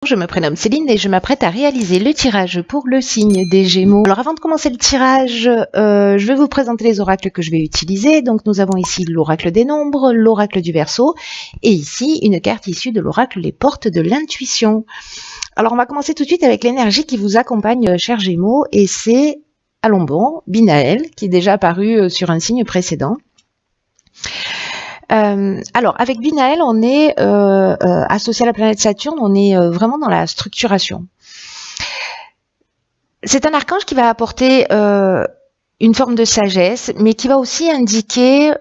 Je me prénomme Céline et je m'apprête à réaliser le tirage pour le signe des Gémeaux. Alors avant de commencer le tirage, je vais vous présenter les oracles que je vais utiliser. Donc nous avons ici l'oracle des nombres, l'oracle du Verseau et ici une carte issue de l'oracle les portes de l'intuition. Alors on va commencer tout de suite avec l'énergie qui vous accompagne, chers Gémeaux, et c'est, allons bon, Binaël, qui est déjà apparu sur un signe précédent. Alors, avec Binaël, on est associé à la planète Saturne, on est vraiment dans la structuration. C'est un archange qui va apporter une forme de sagesse, mais qui va aussi indiquer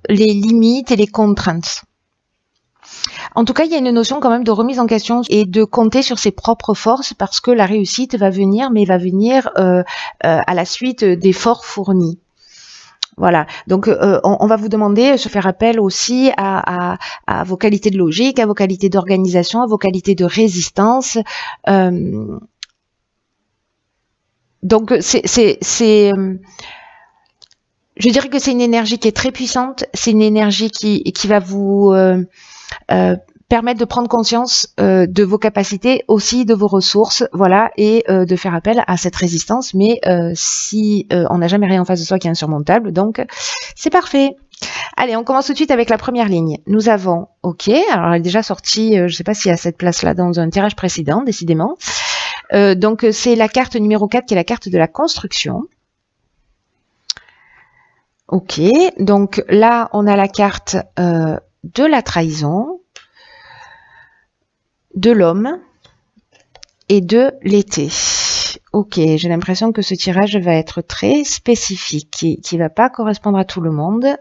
les limites et les contraintes. En tout cas, il y a une notion quand même de remise en question et de compter sur ses propres forces, parce que la réussite va venir, mais va venir à la suite d'efforts fournis. Voilà, donc on va vous demander de se faire appel aussi à vos qualités de logique, à vos qualités d'organisation, à vos qualités de résistance. Donc je dirais que c'est une énergie qui est très puissante, c'est une énergie qui va vous permettre de prendre conscience de vos capacités, aussi de vos ressources, voilà, et de faire appel à cette résistance, mais si on n'a jamais rien en face de soi qui est insurmontable, donc c'est parfait. Allez, on commence tout de suite avec la première ligne. Nous avons, ok, alors elle est déjà sortie, je ne sais pas s'il y a cette place-là dans un tirage précédent, décidément. Donc c'est la carte numéro 4 qui est la carte de la construction. Ok, donc là on a la carte de la trahison, de l'homme et de l'été. Ok, j'ai l'impression que ce tirage va être très spécifique, qui va pas correspondre à tout le monde.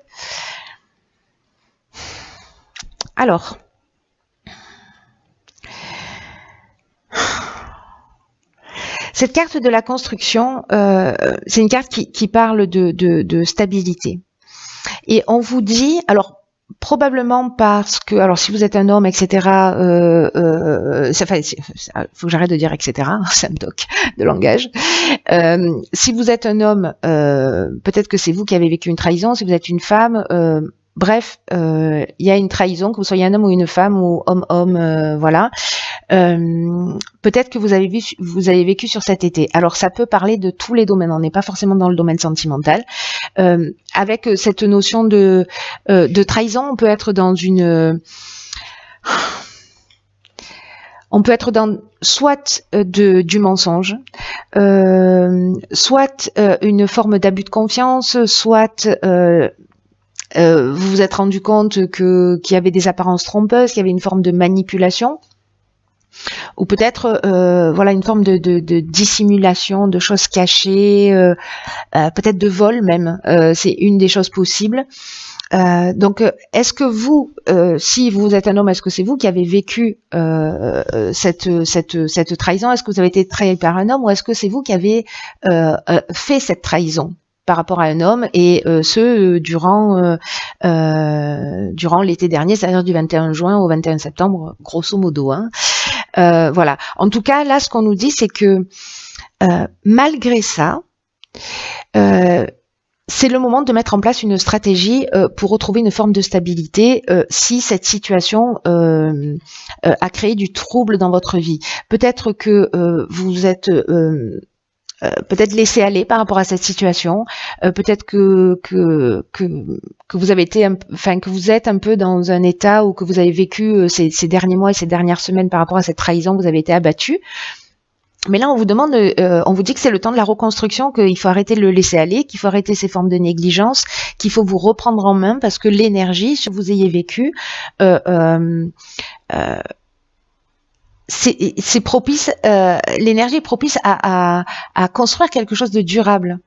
Alors, cette carte de la construction, c'est une carte qui parle de stabilité. Et on vous dit, alors, probablement parce que, alors si vous êtes un homme, etc., faut que j'arrête de dire etc., ça me toque de langage. Si vous êtes un homme, peut-être que c'est vous qui avez vécu une trahison. Si vous êtes une femme, bref, il y a une trahison, que vous soyez un homme ou une femme ou homme-homme, voilà. Peut-être que vous avez vécu sur cet été. Alors ça peut parler de tous les domaines, on n'est pas forcément dans le domaine sentimental. Avec cette notion de trahison, on peut être dans soit du mensonge, soit une forme d'abus de confiance, soit vous vous êtes rendu compte qu'il y avait des apparences trompeuses, qu'il y avait une forme de manipulation. Ou peut-être voilà, une forme de dissimulation, de choses cachées, peut-être de vol même, c'est une des choses possibles. Donc est-ce que vous, si vous êtes un homme, est-ce que c'est vous qui avez vécu cette trahison? Est-ce que vous avez été trahi par un homme, ou est-ce que c'est vous qui avez fait cette trahison par rapport à un homme, et durant l'été dernier, c'est-à-dire du 21 juin au 21 septembre, grosso modo, hein. Voilà. En tout cas, là, ce qu'on nous dit, c'est que malgré ça, c'est le moment de mettre en place une stratégie pour retrouver une forme de stabilité si cette situation a créé du trouble dans votre vie. Peut-être que vous êtes peut-être laissé aller par rapport à cette situation, peut-être que vous avez été, que vous êtes un peu dans un état où que vous avez vécu ces derniers mois et ces dernières semaines par rapport à cette trahison, vous avez été abattu. Mais là, on vous demande, on vous dit que c'est le temps de la reconstruction, qu'il faut arrêter de le laisser aller, qu'il faut arrêter ces formes de négligence, qu'il faut vous reprendre en main, parce que l'énergie, si vous ayez vécu, c'est propice, l'énergie est propice à construire quelque chose de durable.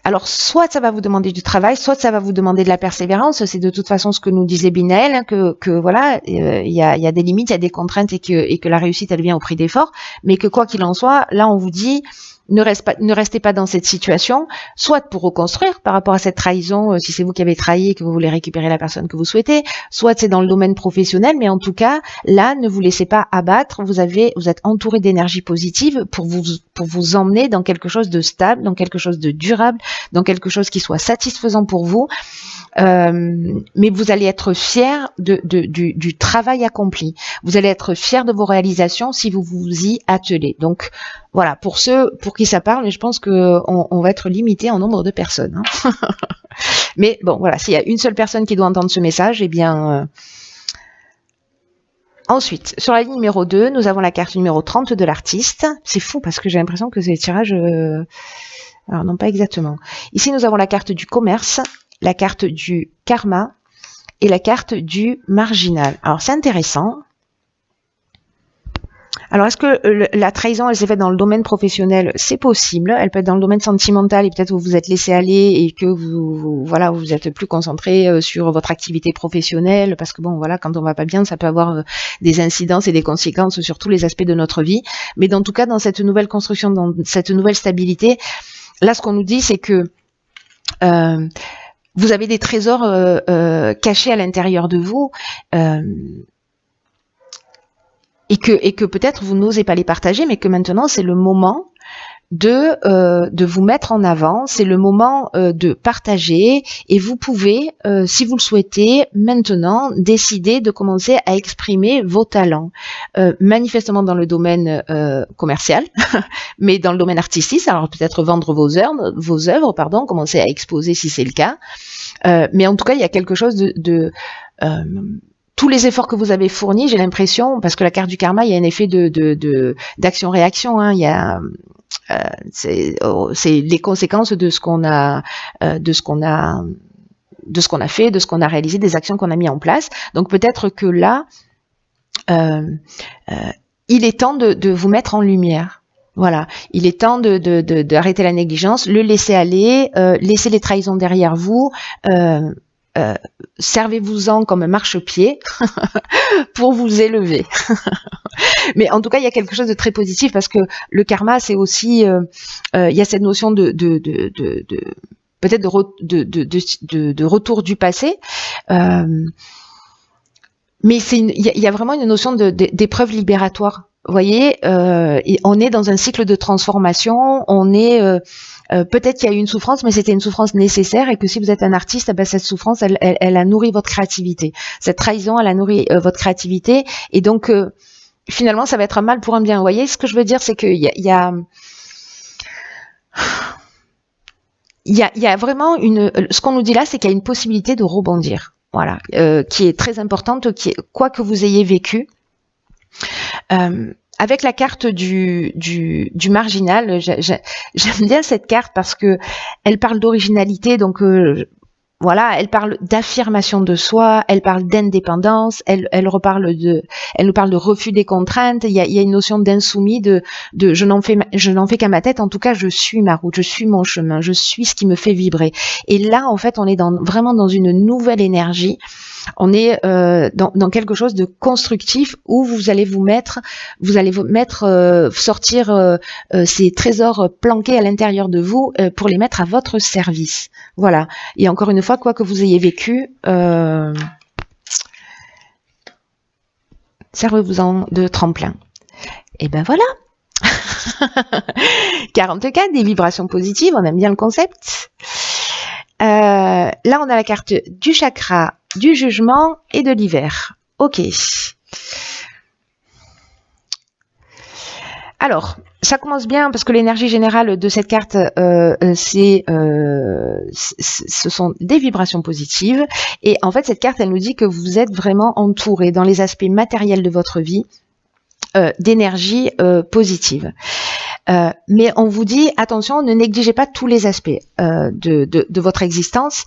Alors, soit ça va vous demander du travail, soit ça va vous demander de la persévérance. C'est de toute façon ce que nous disait Binaël, hein, que voilà, il y a des limites, il y a des contraintes, et que la réussite, elle vient au prix d'efforts. Mais que quoi qu'il en soit, là, on vous dit, ne restez pas dans cette situation, soit pour reconstruire par rapport à cette trahison, si c'est vous qui avez trahi et que vous voulez récupérer la personne que vous souhaitez, soit c'est dans le domaine professionnel, mais en tout cas, là, ne vous laissez pas abattre, vous êtes entouré d'énergie positive pour vous emmener dans quelque chose de stable, dans quelque chose de durable, dans quelque chose qui soit satisfaisant pour vous. Mais vous allez être fier du travail accompli. Vous allez être fier de vos réalisations si vous vous y attelez. Donc voilà, pour ceux pour qui ça parle, je pense que on va être limité en nombre de personnes. Hein. Mais bon, voilà, s'il y a une seule personne qui doit entendre ce message, eh bien... Ensuite, sur la ligne numéro 2, nous avons la carte numéro 30 de l'artiste. C'est fou parce que j'ai l'impression que c'est les tirages... Alors non, pas exactement. Ici, nous avons la carte du commerce, la carte du karma et la carte du marginal. Alors, c'est intéressant. Alors, est-ce que la trahison, elle s'est faite dans le domaine professionnel? C'est possible. Elle peut être dans le domaine sentimental et peut-être vous vous êtes laissé aller et que vous êtes plus concentré sur votre activité professionnelle parce que bon, voilà, quand on va pas bien, ça peut avoir des incidences et des conséquences sur tous les aspects de notre vie. Mais dans tout cas, dans cette nouvelle construction, dans cette nouvelle stabilité, là, ce qu'on nous dit, c'est que vous avez des trésors cachés à l'intérieur de vous. Et que peut-être vous n'osez pas les partager, mais que maintenant c'est le moment de vous mettre en avant, c'est le moment de partager, et vous pouvez, si vous le souhaitez, maintenant décider de commencer à exprimer vos talents, manifestement dans le domaine commercial, mais dans le domaine artistique, alors peut-être vendre vos œuvres, commencer à exposer si c'est le cas, mais en tout cas il y a quelque chose tous les efforts que vous avez fournis, j'ai l'impression, parce que la carte du karma, il y a un effet d'action-réaction. Hein, il y a, c'est les conséquences de ce qu'on a, fait, de ce qu'on a réalisé, des actions qu'on a mis en place. Donc peut-être que là, il est temps de vous mettre en lumière. Voilà, il est temps d'arrêter la négligence, le laisser aller, laisser les trahisons derrière vous. Servez-vous-en comme un marchepied pour vous élever. Mais en tout cas, il y a quelque chose de très positif parce que le karma, c'est aussi, il y a cette notion peut-être de retour du passé. Mais il y a vraiment une notion d'épreuve libératoire. Vous voyez, on est dans un cycle de transformation, on est peut-être qu'il y a eu une souffrance, mais c'était une souffrance nécessaire et que si vous êtes un artiste, ben, cette souffrance, elle a nourri votre créativité. Cette trahison, elle a nourri votre créativité et donc finalement, ça va être un mal pour un bien. Vous voyez, ce que je veux dire, c'est qu'il y a vraiment ce qu'on nous dit là, c'est qu'il y a une possibilité de rebondir. Voilà, qui est très importante, quoi que vous ayez vécu. Avec la carte du marginal, j'aime bien cette carte parce que elle parle d'originalité, donc voilà, elle parle d'affirmation de soi, elle parle d'indépendance, elle nous parle de refus des contraintes. Il y a une notion d'insoumis, de je n'en fais qu'à ma tête. En tout cas, je suis ma route, je suis mon chemin, je suis ce qui me fait vibrer. Et là, en fait, on est vraiment dans une nouvelle énergie. On est dans quelque chose de constructif où vous allez vous mettre sortir ces trésors planqués à l'intérieur de vous pour les mettre à votre service. Voilà. Et encore une fois, quoi que vous ayez vécu, servez-vous-en de tremplin. Et ben voilà. 44, des vibrations positives, on aime bien le concept. Là, on a la carte du chakra, du jugement et de l'hiver. Ok. Alors, ça commence bien parce que l'énergie générale de cette carte, ce sont des vibrations positives. Et en fait, cette carte, elle nous dit que vous êtes vraiment entouré dans les aspects matériels de votre vie d'énergie positive. Mais on vous dit, attention, ne négligez pas tous les aspects de votre existence.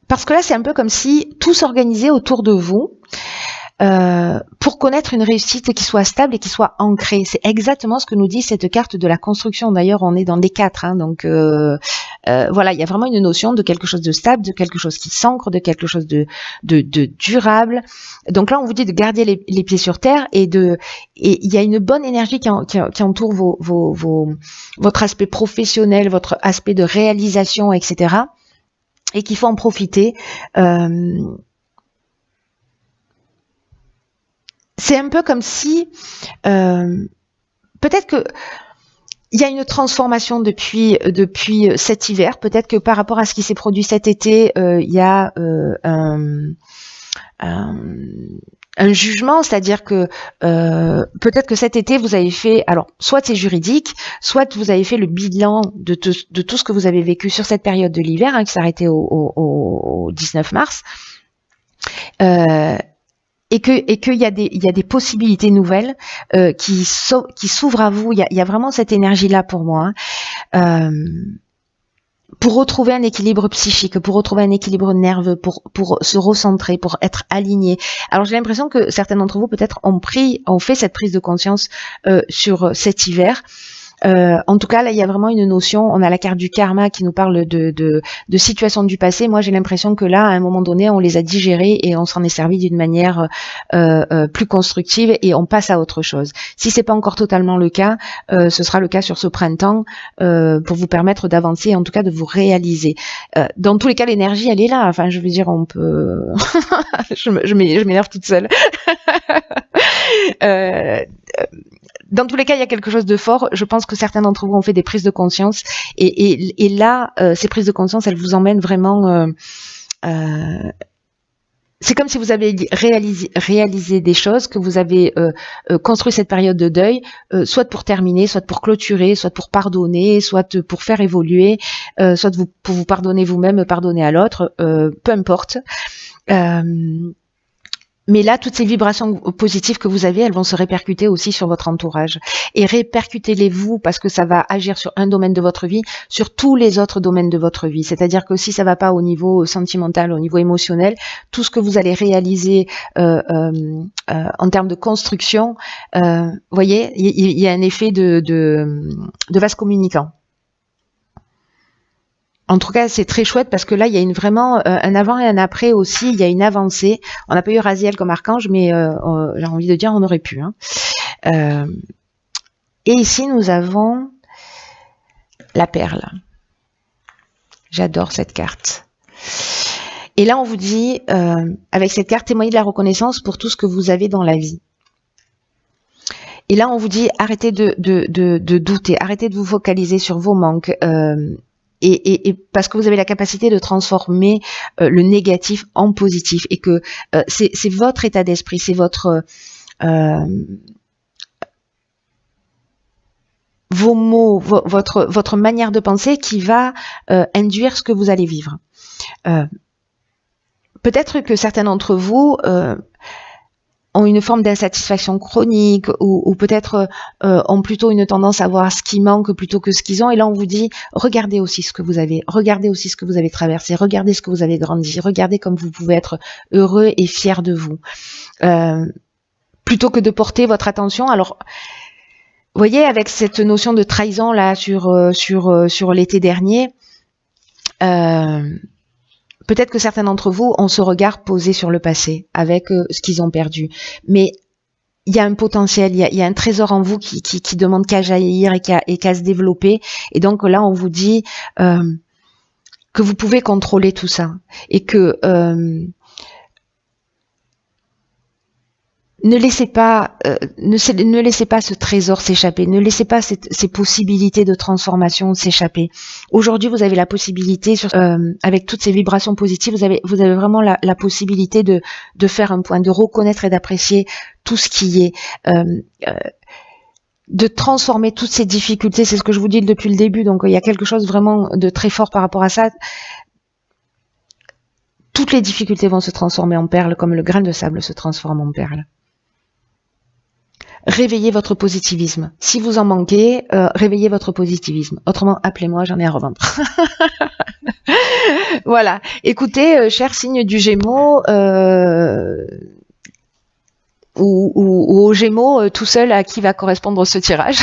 Parce que là, c'est un peu comme si tout s'organisait autour de vous. pour connaître une réussite qui soit stable et qui soit ancrée. C'est exactement ce que nous dit cette carte de la construction. D'ailleurs, on est dans les 4, hein, donc voilà, il y a vraiment une notion de quelque chose de stable, de quelque chose qui s'ancre, de quelque chose de durable. Donc là, on vous dit de garder les pieds sur terre et il y a une bonne énergie qui entoure votre aspect professionnel, votre aspect de réalisation, etc. Et qu'il faut en profiter. C'est un peu comme si peut-être que il y a une transformation depuis cet hiver. Peut-être que par rapport à ce qui s'est produit cet été, il y a un jugement, c'est-à-dire que peut-être que cet été vous avez fait, alors soit c'est juridique, soit vous avez fait le bilan de tout ce que vous avez vécu sur cette période de l'hiver, hein, qui s'arrêtait au 19 mars. Et qu'il y a des possibilités nouvelles qui s'ouvrent à vous. Il y a vraiment cette énergie là pour moi, hein, pour retrouver un équilibre psychique, pour retrouver un équilibre nerveux, pour se recentrer, pour être aligné. Alors j'ai l'impression que certains d'entre vous peut-être ont fait cette prise de conscience sur cet hiver. En tout cas, là, il y a vraiment une notion. On a la carte du karma qui nous parle de situations du passé. Moi, j'ai l'impression que là, à un moment donné, on les a digérées et on s'en est servi d'une manière plus constructive et on passe à autre chose. Si c'est pas encore totalement le cas, ce sera le cas sur ce printemps pour vous permettre d'avancer, en tout cas de vous réaliser. Dans tous les cas, l'énergie, elle est là. Enfin, je veux dire, on peut. je m'énerve toute seule. Dans tous les cas, il y a quelque chose de fort. Je pense que certains d'entre vous ont fait des prises de conscience. Et là, ces prises de conscience, elles vous emmènent vraiment... c'est comme si vous avez réalisé des choses, que vous avez construit cette période de deuil, soit pour terminer, soit pour clôturer, soit pour pardonner, soit pour faire évoluer, soit pour vous pardonner vous-même, pardonner à l'autre, peu importe. Mais là, toutes ces vibrations positives que vous avez, elles vont se répercuter aussi sur votre entourage. Et répercutez-les vous, parce que ça va agir sur un domaine de votre vie, sur tous les autres domaines de votre vie. C'est-à-dire que si ça va pas au niveau sentimental, au niveau émotionnel, tout ce que vous allez réaliser en termes de construction, voyez, il y a un effet de vase communicant. En tout cas, c'est très chouette parce que là, il y a vraiment un avant et un après aussi. Il y a une avancée. On n'a pas eu Raziel comme archange, mais j'ai envie de dire, on aurait pu. Hein. Et ici, nous avons la perle. J'adore cette carte. Et là, on vous dit, avec cette carte, témoignez de la reconnaissance pour tout ce que vous avez dans la vie. Et là, on vous dit, arrêtez de douter, arrêtez de vous focaliser sur vos manques. Et parce que vous avez la capacité de transformer le négatif en positif et que c'est votre état d'esprit, c'est votre vos mots, votre manière de penser qui va induire ce que vous allez vivre. Peut-être que certains d'entre vous ont une forme d'insatisfaction chronique ou peut-être ont plutôt une tendance à voir ce qui manque plutôt que ce qu'ils ont. Et là, on vous dit, regardez aussi ce que vous avez, regardez aussi ce que vous avez traversé, regardez ce que vous avez grandi, regardez comme vous pouvez être heureux et fier de vous. Plutôt que de porter votre attention. Alors, vous voyez, avec cette notion de trahison là sur l'été dernier, peut-être que certains d'entre vous ont ce regard posé sur le passé, avec ce qu'ils ont perdu. Mais il y a un potentiel, il y a un trésor en vous qui demande qu'à jaillir et qu'à se développer. Et donc là, on vous dit que vous pouvez contrôler tout ça. Et que ne laissez pas ce trésor s'échapper, ne laissez pas ces possibilités de transformation s'échapper. Aujourd'hui, vous avez la possibilité, avec toutes ces vibrations positives, vous avez vraiment la possibilité de faire un point, de reconnaître et d'apprécier tout ce qui est, de transformer toutes ces difficultés. C'est ce que je vous dis depuis le début, donc il y a quelque chose vraiment de très fort par rapport à ça. Toutes les difficultés vont se transformer en perles, comme le grain de sable se transforme en perles. Réveillez votre positivisme. Si vous en manquez, réveillez votre positivisme. Autrement, appelez-moi, j'en ai à revendre. Voilà. Écoutez, chers signes du Gémeaux, ou aux Gémeaux tout seul à qui va correspondre ce tirage.